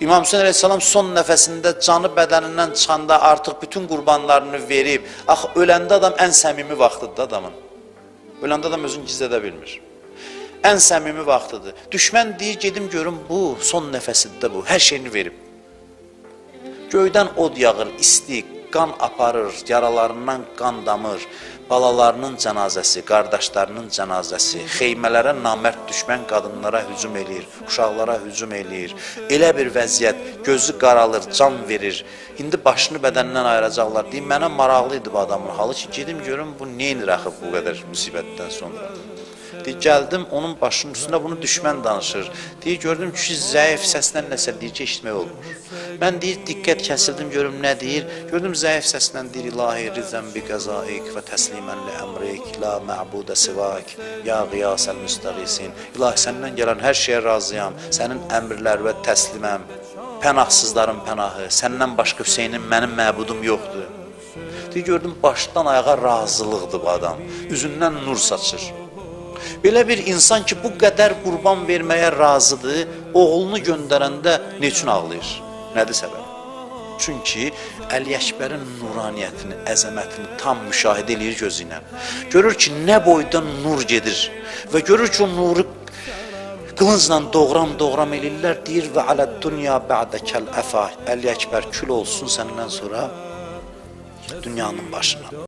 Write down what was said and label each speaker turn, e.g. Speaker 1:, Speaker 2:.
Speaker 1: İmam Hüseyin Aleyhisselam son nəfəsində canı bədənindən çıxanda artıq bütün qurbanlarını verib, axı öləndə adam ən səmimi vaxtıdır adamın. Öləndə adam özünü gizlədə bilmir. Ən səmimi vaxtıdır. Düşmən deyir, gedim görüm bu, son nəfəsində bu, hər şeyini verib. Göydən od yağır, isti, qan aparır, yaralarından qan damır, balalarının cənazəsi, qardaşlarının cənazəsi, xeymələrə namərd düşmən qadınlara hücum eləyir, uşaqlara hücum eləyir. Elə bir vəziyyət, gözü qaralır, can verir. İndi başını bədəndən ayıracaqlar. Deyim, mənə maraqlıydı bu adamın halı ki, gedim görüm bu neynir axı bu qədər müsibətdən sonra. Deyir, gəldim, onun başının üstündə bunu düşmən danışır. Deyir, gördüm ki, zəif səslə nəsə deyir ki, eşitmək olmur. Mən deyir, diqqət kəsildim, görüm nə deyir. Gördüm, zəif səslə deyir, İlahi rizən bi qəzaik və təslimən li əmrik, la mə'budə sivak, ya qiyasəl müstəqisin. İlahi, səndən gələn hər şeyə razıyam, sənin əmrlər və təsliməm, pənahsızların pənahı, səndən başqa Hüseynin mənim məbudum yoxdur. Deyir, gördüm, başdan ayağa razılıqdır bu adam, üzündən nur saçır. Belə bir insan ki, bu qədər qurban verməyə razıdır, oğlunu göndərəndə ne üçün ağlayır? Nədir səbəb? Çünki Əli Əkbərin nuraniyyətini, əzəmətini tam müşahidə edir gözü ilə. Görür ki, nə boydan nur gedir və görür ki, o nuru qılıncla doğram elirlər, deyir və aləd dünya bə'dəkəl əfa, Əli Əkbər kül olsun səndən sonra dünyanın başına.